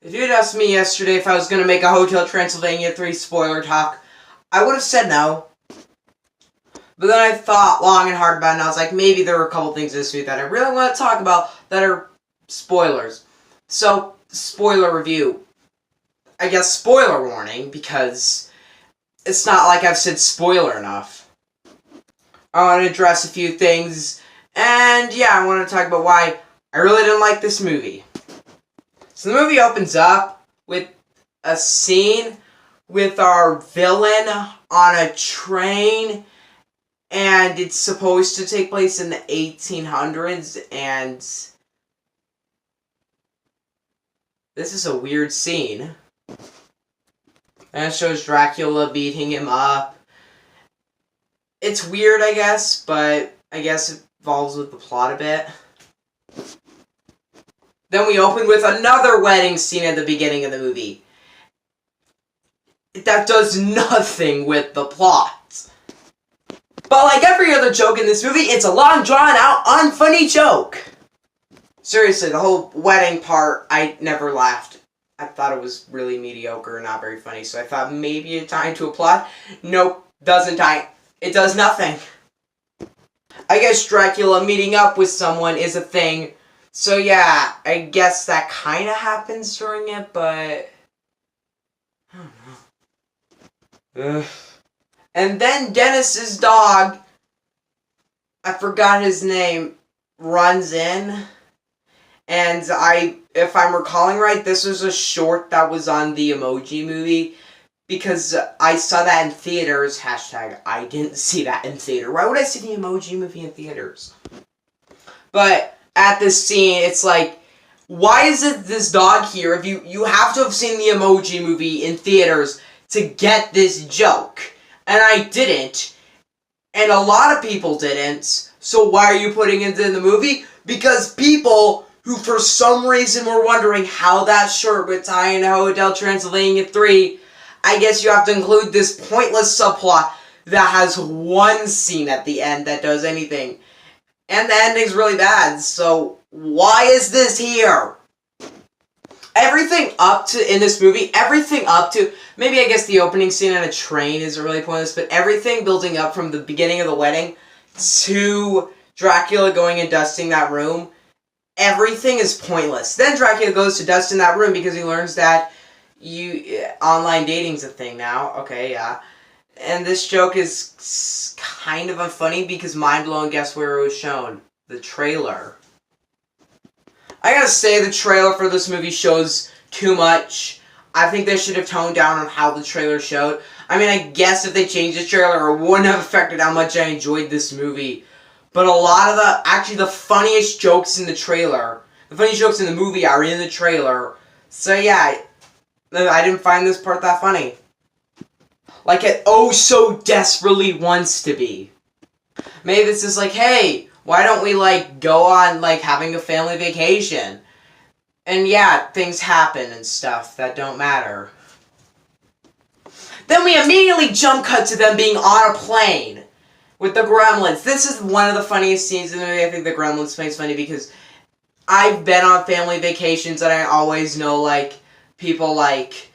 If you had asked me yesterday if I was going to make a Hotel Transylvania 3 spoiler talk, I would have said no. But then I thought long and hard about it, and I was like, maybe there are a couple things this week that I really want to talk about that are spoilers. So, spoiler review. I guess spoiler warning, because it's not like I've said spoiler enough. I want to address a few things, and yeah, I want to talk about why I really didn't like this movie. So the movie opens up with a scene with our villain on a train, and it's supposed to take place in the 1800s, and this is a weird scene. And it shows Dracula beating him up. It's weird, I guess, but I guess it involves with the plot a bit. Then we open with another wedding scene at the beginning of the movie. That does nothing with the plot. But like every other joke in this movie, it's a long, drawn-out, unfunny joke. Seriously, the whole wedding part, I never laughed. I thought it was really mediocre and not very funny, so I thought maybe it tied to a plot. Nope, doesn't tie. It does nothing. I guess Dracula meeting up with someone is a thing. So yeah, I guess that kind of happens during it, but I don't know. Ugh. And then Dennis's dog, I forgot his name, runs in. And if I'm recalling right, this was a short that was on the Emoji Movie. Because I saw that in theaters. Hashtag, I didn't see that in theater. Why would I see the Emoji Movie in theaters? But at this scene, it's like, why is it this dog here? If you have to have seen the Emoji Movie in theaters to get this joke. And I didn't. And a lot of people didn't. So why are you putting it in the movie? Because people who for some reason were wondering how that shirt would tie into Hotel Transylvania 3, I guess you have to include this pointless subplot that has one scene at the end that does anything. And the ending's really bad, so why is this here? Everything up to, in this movie, everything up to, maybe I guess the opening scene on a train isn't really pointless, but everything building up from the beginning of the wedding to Dracula going and dusting that room, everything is pointless. Then Dracula goes to dust in that room because he learns that online dating's a thing now. Okay, yeah. And this joke is kind of unfunny because mind-blowing, guess where it was shown? The trailer. I gotta say, the trailer for this movie shows too much. I think they should have toned down on how the trailer showed. I mean, I guess if they changed the trailer, it wouldn't have affected how much I enjoyed this movie. But a lot of actually the funniest jokes in the trailer, the funniest jokes in the movie are in the trailer. So yeah, I didn't find this part that funny. Like it oh so desperately wants to be. Maybe this is like, hey, why don't we like go on like having a family vacation? And yeah, things happen and stuff that don't matter. Then we immediately jump cut to them being on a plane with the gremlins. This is one of the funniest scenes in the movie. I think the gremlins thing's funny because I've been on family vacations and I always know like people like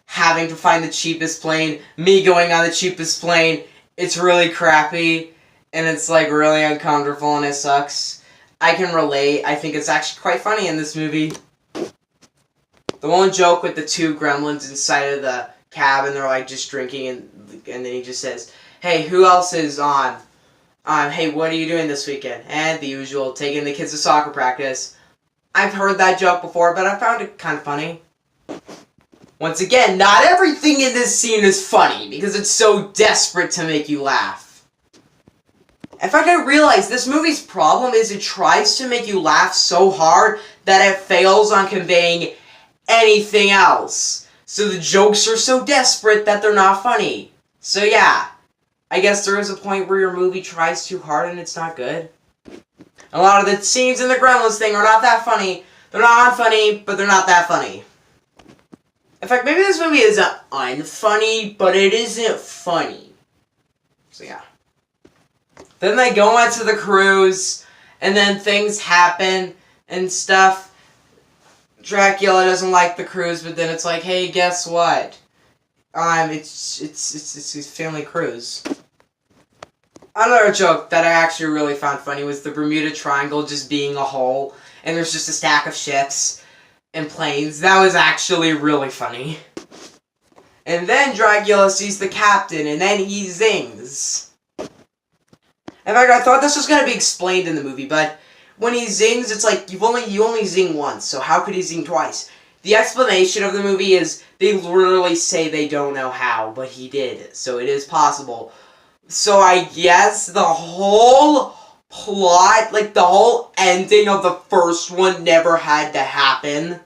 having to find the cheapest plane, me going on the cheapest plane. It's really crappy and it's like really uncomfortable and it sucks. I can relate. I think it's actually quite funny in this movie. The one joke with the two gremlins inside of the cab and they're like just drinking and then he just says, hey, who else is on? Hey, what are you doing this weekend? And the usual, taking the kids to soccer practice. I've heard that joke before, but I found it kind of funny. Once again, not everything in this scene is funny, because it's so desperate to make you laugh. In fact, I realize this movie's problem is it tries to make you laugh so hard that it fails on conveying anything else. So the jokes are so desperate that they're not funny. So yeah, I guess there is a point where your movie tries too hard and it's not good. A lot of the scenes in the Gremlins thing are not that funny. They're not unfunny, but they're not that funny. In fact, maybe this movie isn't unfunny, but it isn't funny. So yeah. Then they go on to the cruise, and then things happen and stuff. Dracula doesn't like the cruise, but then it's like, hey, guess what? It's his family cruise. Another joke that I actually really found funny was the Bermuda Triangle just being a hole, and there's just a stack of ships and planes. That was actually really funny. And then Dracula sees the captain, and then he zings. In fact, I thought this was going to be explained in the movie, but when he zings, it's like, you only zing once, so how could he zing twice? The explanation of the movie is, they literally say they don't know how, but he did, so it is possible. So I guess the whole plot, like the whole ending of the first one never had to happen.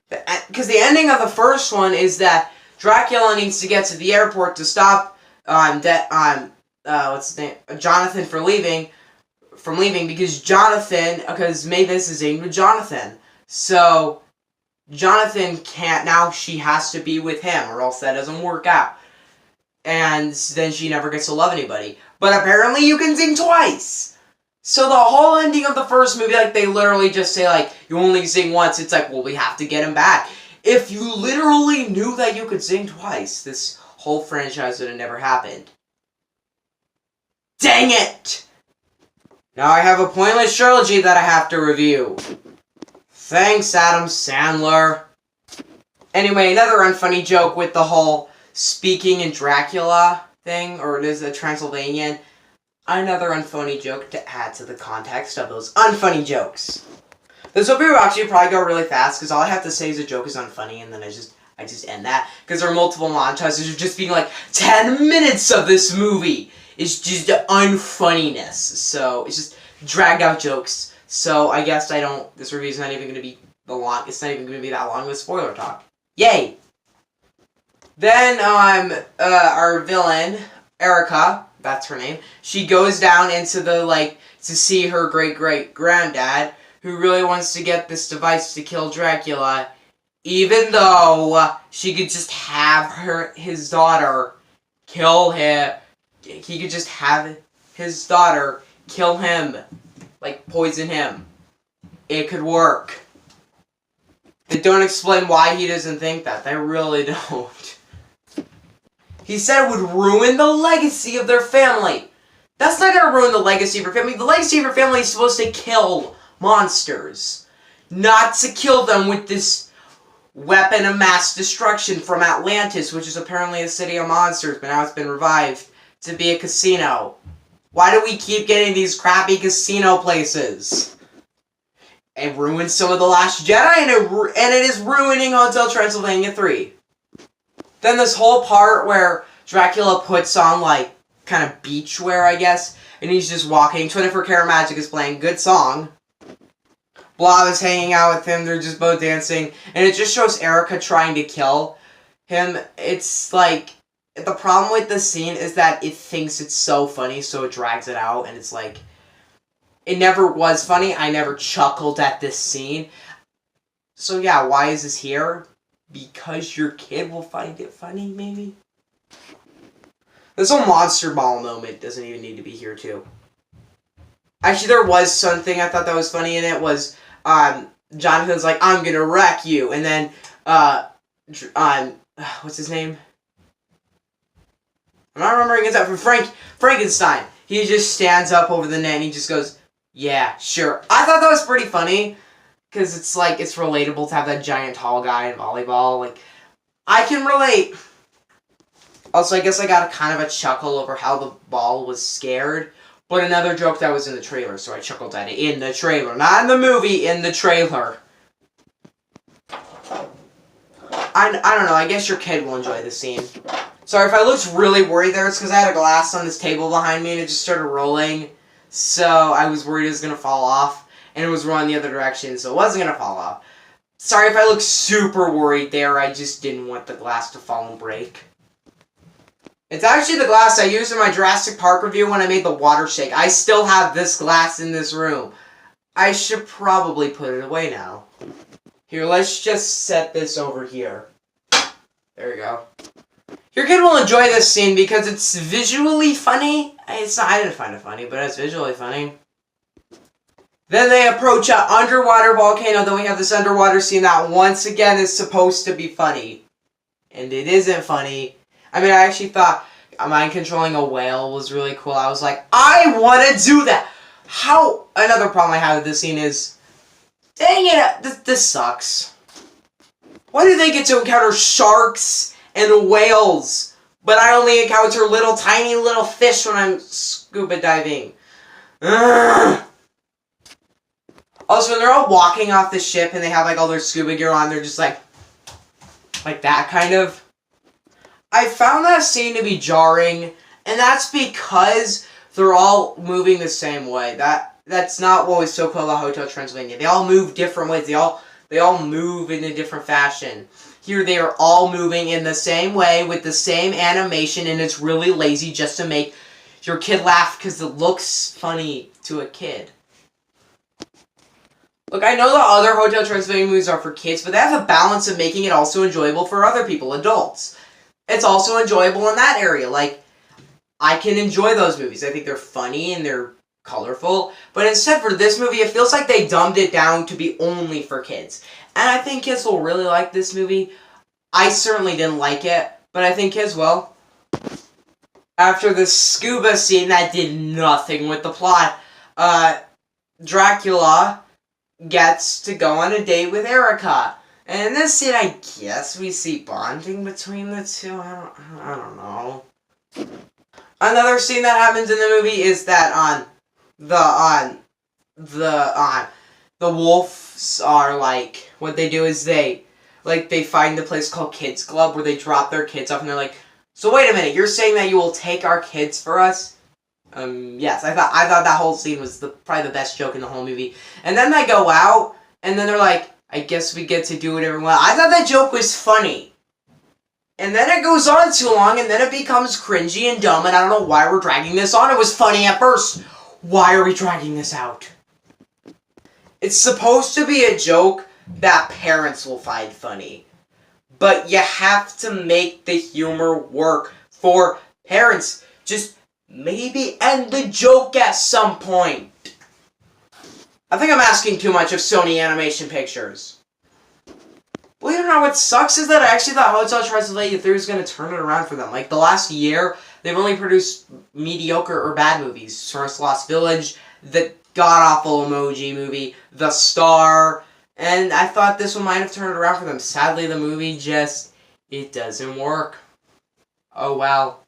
Because the ending of the first one is that Dracula needs to get to the airport to stop what's his name? Jonathan from leaving, because Mavis is in with Jonathan. So Jonathan can't, now she has to be with him, or else that doesn't work out. And then she never gets to love anybody. But apparently you can zing twice! So the whole ending of the first movie, like, they literally just say, like, you only zing once. It's like, well, we have to get him back. If you literally knew that you could zing twice, this whole franchise would have never happened. Dang it! Now I have a pointless trilogy that I have to review. Thanks, Adam Sandler. Anyway, another unfunny joke with the whole speaking in Dracula thing, or it is a Transylvanian. Another unfunny joke to add to the context of those unfunny jokes. This will actually probably go really fast, because all I have to say is a joke is unfunny, and then I just end that. Because there are multiple montages of just being like, 10 minutes of this movie is just unfunniness. So, it's just dragged out jokes. So, I guess this review's not even going to be it's not even going to be that long with spoiler talk. Yay! Then, our villain, Erica, that's her name, she goes down into the, to see her great-great-granddad, who really wants to get this device to kill Dracula, even though she could just have his daughter kill him. He could just have his daughter kill him, like poison him. It could work. They don't explain why he doesn't think that. They really don't. He said it would ruin the legacy of their family. That's not gonna ruin the legacy of your family. The legacy of your family is supposed to kill monsters, not to kill them with this weapon of mass destruction from Atlantis, which is apparently a city of monsters, but now it's been revived to be a casino. Why do we keep getting these crappy casino places? It ruined some of The Last Jedi, and it is ruining Hotel Transylvania 3. Then this whole part where Dracula puts on, kind of beachwear, I guess, and he's just walking. 24 Karat Magic is playing. Good song. Blob is hanging out with him. They're just both dancing. And it just shows Erica trying to kill him. It's like, the problem with this scene is that it thinks it's so funny, so it drags it out. And it's like, it never was funny. I never chuckled at this scene. So yeah, why is this here? Because your kid will find it funny, maybe? This whole monster ball moment doesn't even need to be here, too. Actually, there was something I thought that was funny in it, was, Jonathan's like, I'm gonna wreck you, and then, what's his name? I'm not remembering his name, Frankenstein. He just stands up over the net and he just goes, yeah, sure. I thought that was pretty funny, because it's it's relatable to have that giant tall guy in volleyball, I can relate. Also, I guess I got kind of a chuckle over how the ball was scared. But another joke that was in the trailer, so I chuckled at it in the trailer. Not in the movie, in the trailer. I don't know, I guess your kid will enjoy this scene. Sorry, if I looked really worried there, it's because I had a glass on this table behind me and it just started rolling. So I was worried it was going to fall off. And it was rolling the other direction, so it wasn't going to fall off. Sorry if I look super worried there, I just didn't want the glass to fall and break. It's actually the glass I used in my Jurassic Park review when I made the water shake. I still have this glass in this room. I should probably put it away now. Here, let's just set this over here. There we go. Your kid will enjoy this scene because it's visually funny. I didn't find it funny, but it's visually funny. Then they approach an underwater volcano. Then we have this underwater scene that once again is supposed to be funny. And it isn't funny. I mean, I actually thought mind controlling a whale was really cool. I was like, I want to do that. How? Another problem I have with this scene is, dang it, this sucks. Why do they get to encounter sharks and whales, but I only encounter little tiny little fish when I'm scuba diving? Ugh. Also, when they're all walking off the ship and they have like all their scuba gear on, they're just like that kind of. I found that scene to be jarring, and that's because they're all moving the same way. That's not what was so cool about Hotel Transylvania. They all move different ways. They all move in a different fashion. Here they are all moving in the same way with the same animation, and it's really lazy just to make your kid laugh because it looks funny to a kid. Look, I know the other Hotel Transylvania movies are for kids, but they have a balance of making it also enjoyable for other people, adults. It's also enjoyable in that area. Like, I can enjoy those movies. I think they're funny and they're colorful. But instead, for this movie, it feels like they dumbed it down to be only for kids. And I think kids will really like this movie. I certainly didn't like it, but I think kids will. After the scuba scene that did nothing with the plot, Dracula gets to go on a date with Erica. And in this scene, I guess we see bonding between the two. I don't know. Another scene that happens in the movie is that the wolves are like, what they do is they find a place called Kids Club where they drop their kids off and they're like, so wait a minute, you're saying that you will take our kids for us? Yes, I thought that whole scene was probably the best joke in the whole movie. And then they go out, and then they're like, I guess we get to do whatever we want. I thought that joke was funny. And then it goes on too long, and then it becomes cringy and dumb, and I don't know why we're dragging this on. It was funny at first. Why are we dragging this out? It's supposed to be a joke that parents will find funny. But you have to make the humor work for parents. Just maybe end the joke at some point. I think I'm asking too much of Sony Animation Pictures. Believe it or not, what sucks is that I actually thought Hotel Transylvania 3 was going to turn it around for them. Like, the last year, they've only produced mediocre or bad movies. Tourist Lost Village, the god-awful Emoji Movie, The Star, and I thought this one might have turned it around for them. Sadly, the movie it doesn't work. Oh well.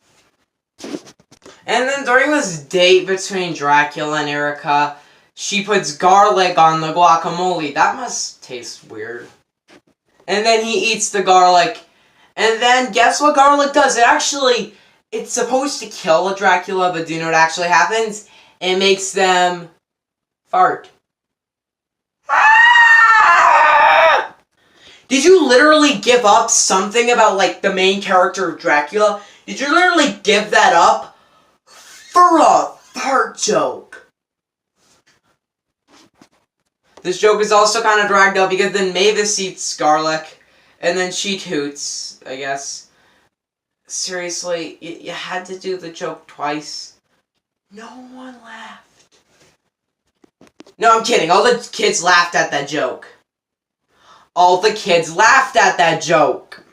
And then during this date between Dracula and Erica, she puts garlic on the guacamole. That must taste weird. And then he eats the garlic. And then guess what garlic does? It's supposed to kill a Dracula, but do you know what actually happens? It makes them fart. Ah! Did you literally give up something about, like, the main character of Dracula? Did you literally give that up for a fart joke? This joke is also kind of dragged out because then Mavis eats garlic, and then she toots, I guess. Seriously, you had to do the joke twice. No one laughed. No, I'm kidding. All the kids laughed at that joke. All the kids laughed at that joke.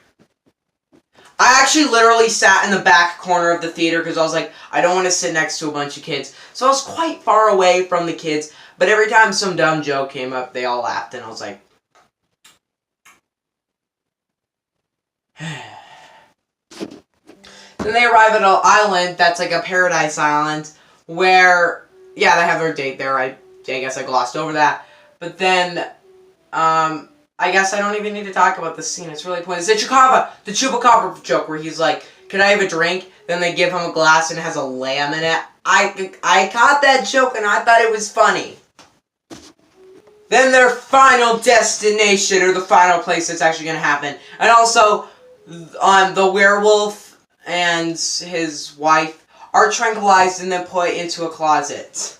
I actually literally sat in the back corner of the theater because I was like, I don't want to sit next to a bunch of kids. So I was quite far away from the kids, but every time some dumb joke came up, they all laughed, and I was like... Then they arrive at an island that's like a paradise island where, yeah, they have their date there. I guess I glossed over that. But then, I guess I don't even need to talk about this scene. It's really pointless. It's the Chupacabra joke where he's like, can I have a drink? Then they give him a glass and it has a lamb in it. I caught that joke and I thought it was funny. Then their final destination, or the final place that's actually going to happen. And also, the werewolf and his wife are tranquilized and then put into a closet.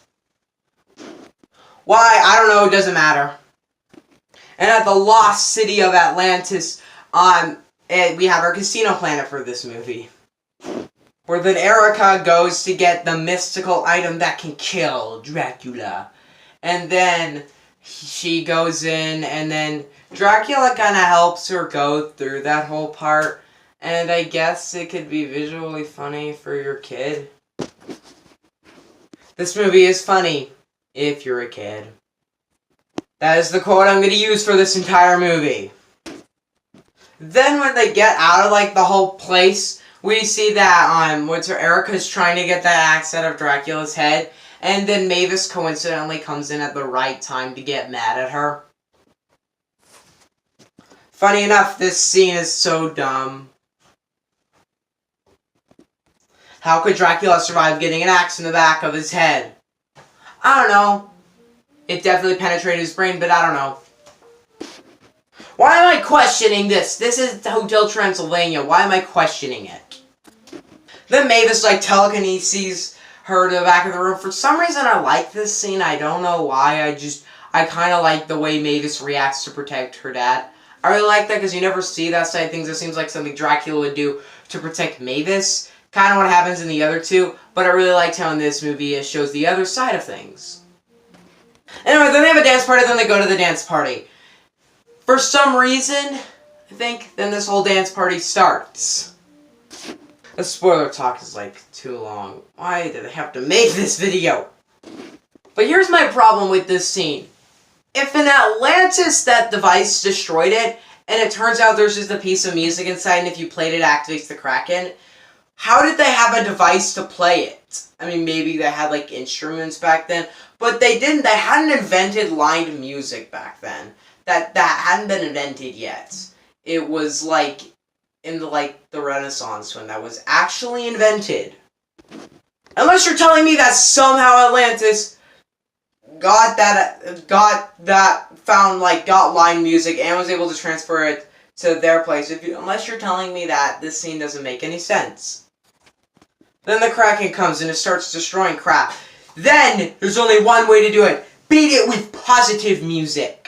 Why? I don't know. It doesn't matter. And at the lost city of Atlantis, we have our casino planet for this movie. Where then Erica goes to get the mystical item that can kill Dracula. And then she goes in, and then Dracula kind of helps her go through that whole part. And I guess it could be visually funny for your kid. This movie is funny if you're a kid. That is the quote I'm going to use for this entire movie. Then when they get out of, like, the whole place, we see that, Erica's trying to get that axe out of Dracula's head, and then Mavis coincidentally comes in at the right time to get mad at her. Funny enough, this scene is so dumb. How could Dracula survive getting an axe in the back of his head? I don't know. It definitely penetrated his brain, but I don't know. Why am I questioning this? This is Hotel Transylvania. Why am I questioning it? Then Mavis, like, telekineses her to the back of the room. For some reason, I like this scene. I don't know why. I kind of like the way Mavis reacts to protect her dad. I really like that because you never see that side of things. It seems like something Dracula would do to protect Mavis. Kind of what happens in the other two. But I really liked how in this movie it shows the other side of things. Anyway, then they have a dance party. Then they go to the dance party. For some reason, I think, then this whole dance party starts. The spoiler talk is, like, too long. Why did I have to make this video? But here's my problem with this scene. If in Atlantis that device destroyed it, and it turns out there's just a piece of music inside, and if you played it, activates the Kraken, how did they have a device to play it? I mean, maybe they had, like, instruments back then, but they didn't. They hadn't invented lined music back then. That hadn't been invented yet. It was, like, in the Renaissance when that was actually invented. Unless you're telling me that somehow Atlantis got line music and was able to transfer it to their place. Unless you're telling me that, this scene doesn't make any sense. Then the Kraken comes and it starts destroying crap. Then there's only one way to do it. Beat it with positive music.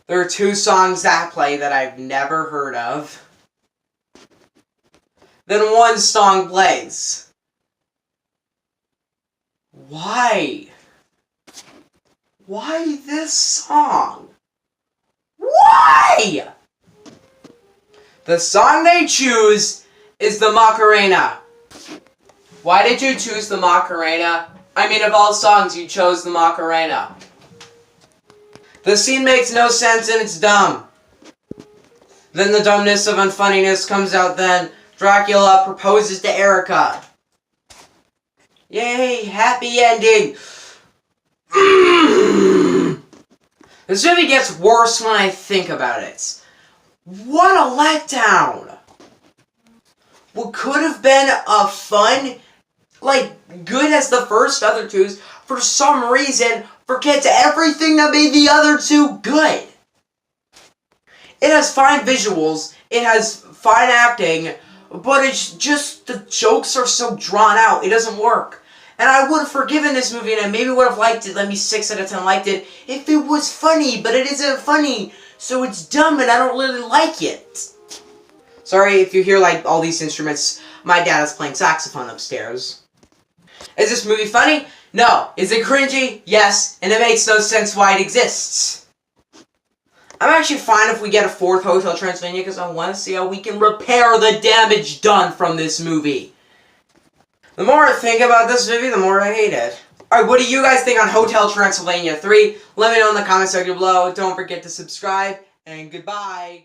There are two songs that play that I've never heard of. Then one song plays. Why? Why this song? Why? The song they choose is the Macarena. Why did you choose the Macarena? I mean, of all songs, you chose the Macarena. The scene makes no sense and it's dumb. Then the dumbness of unfunniness comes out then. Dracula proposes to Erica. Yay, happy ending. This movie gets worse when I think about it. What a letdown. What could have been a fun, like, good as the first other twos, for some reason, forgets everything that made the other two good. It has fine visuals, it has fine acting, but it's just, the jokes are so drawn out, it doesn't work. And I would have forgiven this movie, and I maybe would have liked it, let me 6 out of 10 liked it, if it was funny, but it isn't funny, so it's dumb and I don't really like it. Sorry if you hear, like, all these instruments, my dad is playing saxophone upstairs. Is this movie funny? No. Is it cringy? Yes. And it makes no sense why it exists. I'm actually fine if we get a 4th Hotel Transylvania because I want to see how we can repair the damage done from this movie. The more I think about this movie, the more I hate it. Alright, what do you guys think on Hotel Transylvania 3? Let me know in the comment section below. Don't forget to subscribe, and goodbye.